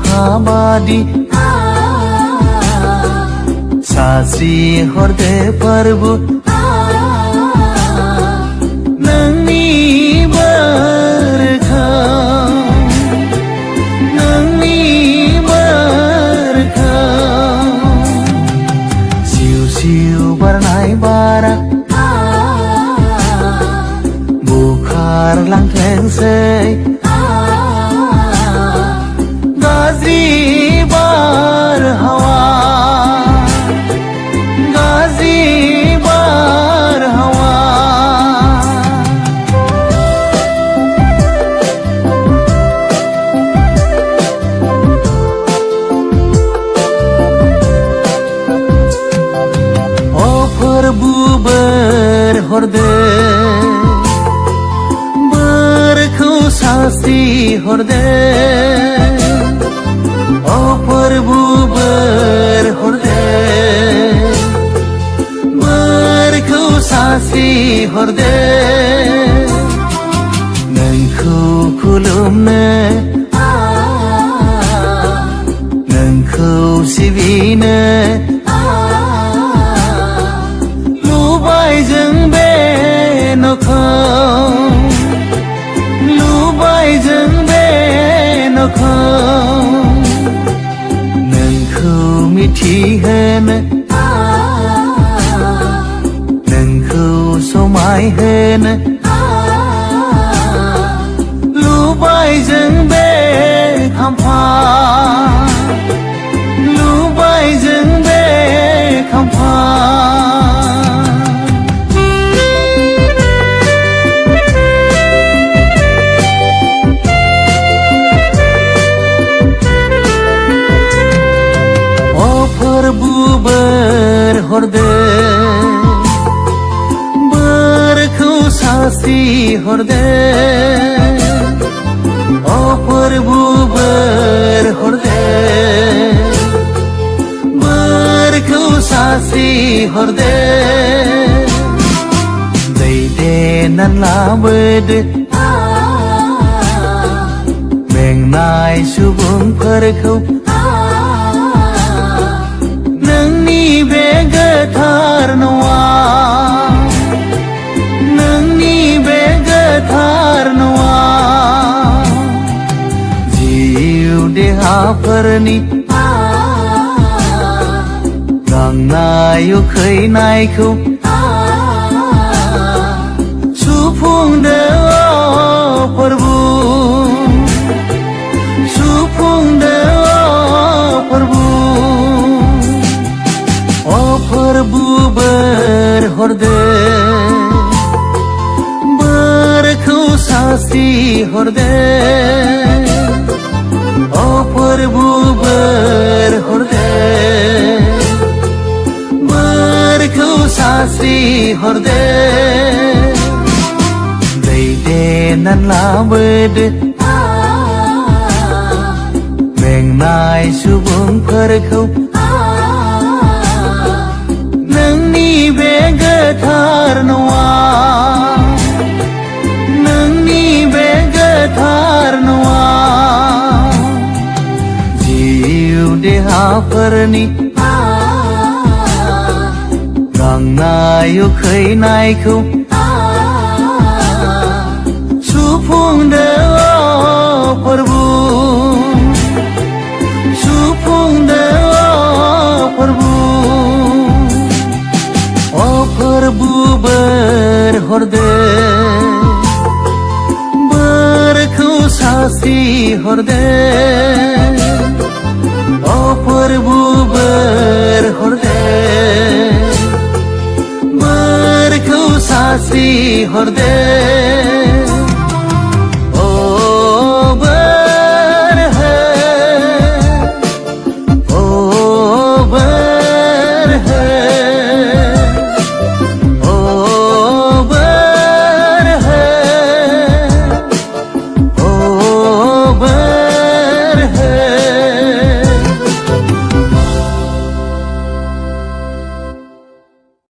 बादि सास्रि हरदे प्रभु नोंनि बोरखौ सिउ सिउ बारनाय बारा बुखारलांथोंसै गाज्रि बारहावा प्रभु बोर हरदे बोरखौ सास्रि हरदे प्रभु बोर हरदे बोरखौ सास्रि हरदे नोंखौ खुलुमनो नोंखौ सिबिनो जों बे न'खौ लुबाय जों बे न'खौ नोंखौ मिथिहोनो नोंखौ समायहोनो लुबाय जों बे खाम्फा लुबाय जों बे खाम्फा प्रभु बोर हरदे बोरखौ सास्रि हरदे प्रभु बोर हरदे बोरखौ सास्रि हरदे दैदेननानै लाबोदो मेंनाय सुबुंफोरखौ नोंनि बे गोथार न'आव नोंनि बे गोथार न'आव जिउ देहाफोरनि गांनाय उखैनायखौ सुफुंदो प्रभु सुफुंदो प्रभु प्रभु बोर हरदे बोरखौ सास्रि हरदे प्रभु बोर हरदे बोरखौ सास्रि हरदे दैदेननानै लाबोदो मेंनाय सुबुंफोरखौ नोंनि बे गोथार न'आव नोंनि बे गोथार न'आव जिउ देहाफोरनि गांनाय उखैनायखौ सुफुंदो प्रभु सुफुंदो प्रभु प्रभु बोर हरदे बोरखौ सास्रि हरदे प्रभु बोर हरदे बोरखौ सास्रि हरदे